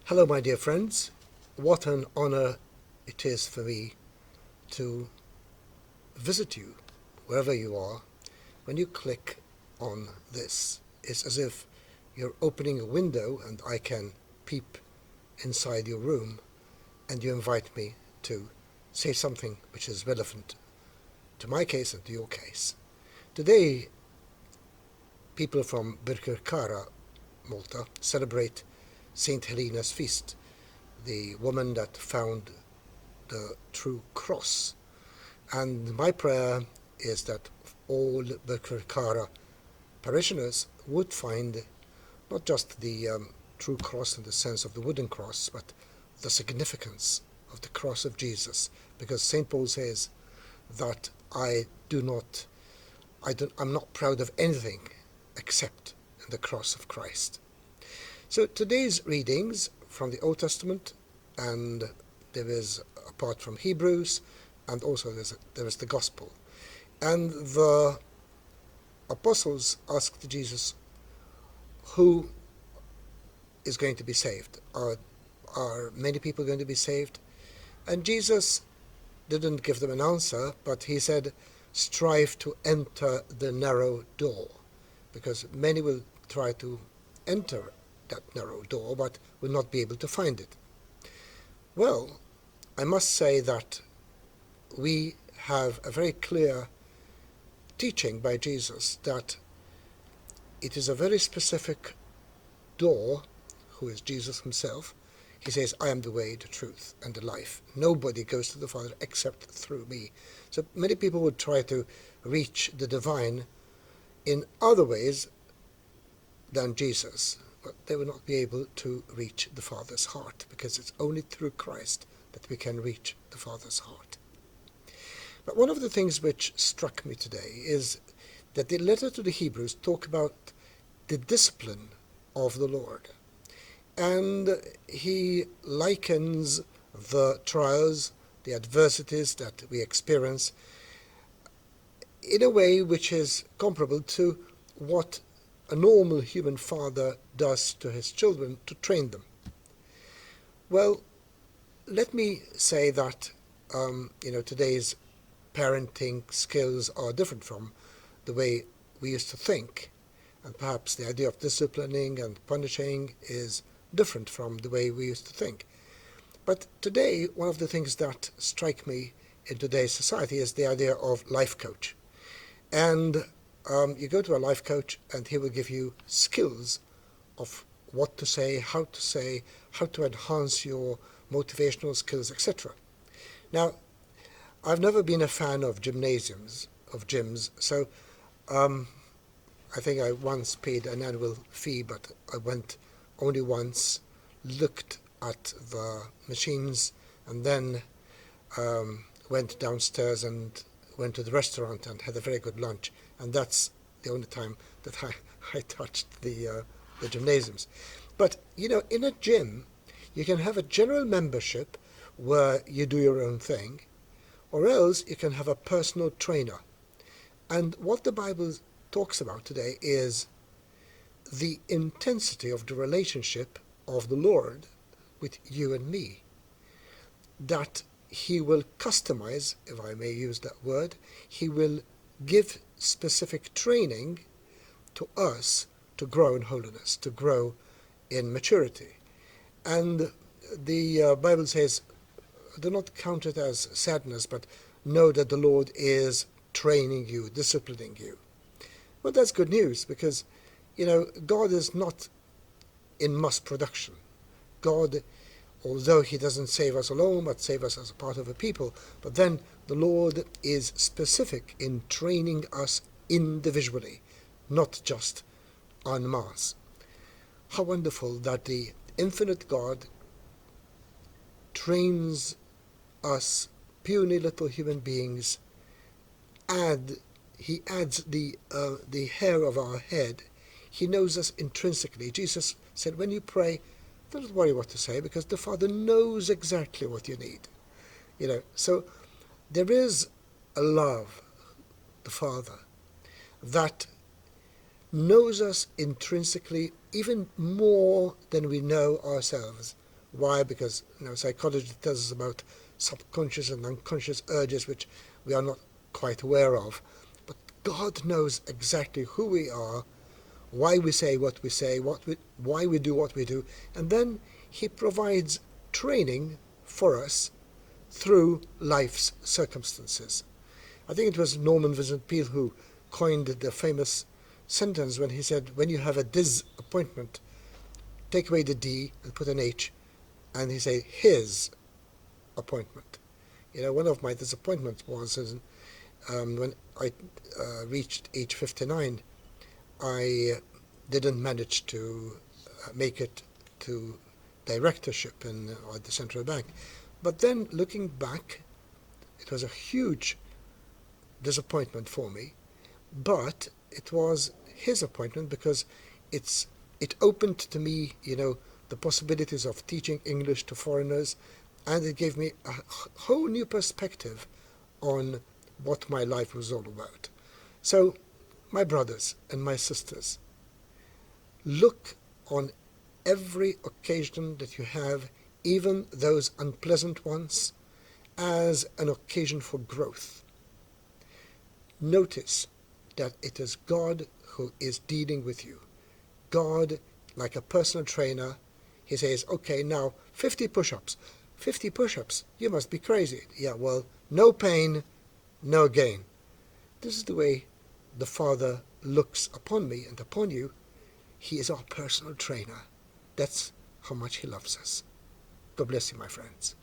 Hello, my dear friends. What an honor it is for me to visit you wherever you are. When you click on this, it's as if you're opening a window and I can peep inside your room and you invite me to say something which is relevant to my case and to your case. Today, people from Birkirkara, Malta, celebrate Saint Helena's feast, the woman that found the true cross. And my prayer is that all Birkirkara parishioners would find not just the true cross in the sense of the wooden cross, but the significance of the cross of Jesus, because St. Paul says that I'm not proud of anything except in the cross of Christ. So today's readings from the Old Testament, and there is a part from Hebrews, and also there is the Gospel. And the apostles asked Jesus, who is going to be saved? Are many people going to be saved? And Jesus didn't give them an answer, but he said, strive to enter the narrow door, because many will try to enter that narrow door, but will not be able to find it. Well, I must say that we have a very clear teaching by Jesus that it is a very specific door, who is Jesus himself. He says, I am the way, the truth, and the life. Nobody goes to the Father except through me. So many people would try to reach the divine in other ways than Jesus, but they will not be able to reach the Father's heart, because it's only through Christ that we can reach the Father's heart. But one of the things which struck me today is that the letter to the Hebrews talk about the discipline of the Lord. And he likens the trials, the adversities that we experience in a way which is comparable to what a normal human father does to his children to train them. Well, let me say that today's parenting skills are different from the way we used to think, and perhaps the idea of disciplining and punishing is different from the way we used to think. But today, one of the things that strike me in today's society is the idea of life coach. And you go to a life coach and he will give you skills of what to say, how to enhance your motivational skills, etc. Now, I've never been a fan of gyms, so I think I once paid an annual fee, but I went only once, looked at the machines, and then went downstairs and went to the restaurant and had a very good lunch. And that's the only time that I touched the gymnasiums. But, in a gym, you can have a general membership where you do your own thing, or else you can have a personal trainer. And what the Bible talks about today is the intensity of the relationship of the Lord with you and me, that he will customize, if I may use that word, he will give specific training to us to grow in holiness, to grow in maturity. And the Bible says, do not count it as sadness, but know that the Lord is training you, disciplining you. Well, that's good news, because, God is not in mass production. God, although he doesn't save us alone, but save us as a part of a people, but then the Lord is specific in training us individually, not just en masse. How wonderful that the infinite God trains us, puny little human beings. He adds the hair of our head. He knows us intrinsically. Jesus said, when you pray, don't worry what to say, because the Father knows exactly what you need. So there is a love, the Father, that knows us intrinsically even more than we know ourselves, Why? Because psychology tells us about subconscious and unconscious urges which we are not quite aware of. But God knows exactly who we are, why we say, why we do what we do, and then He provides training for us through life's circumstances. I think it was Norman Vincent Peale who coined the famous sentence when he said, when you have a disappointment, take away the D and put an H, and he said, his appointment. One of my disappointments was when I reached age 59, I didn't manage to make it to directorship at the central bank. But then looking back, it was a huge disappointment for me, but it was his appointment because it opened to me, the possibilities of teaching English to foreigners, and it gave me a whole new perspective on what my life was all about. So, my brothers and my sisters, look on every occasion that you have, even those unpleasant ones, as an occasion for growth. Notice that it is God who is dealing with you. God, like a personal trainer, He says, okay, now 50 push-ups. 50 push-ups? You must be crazy. Yeah, well, no pain, no gain. This is the way the Father looks upon me and upon you. He is our personal trainer. That's how much He loves us. God bless you, my friends.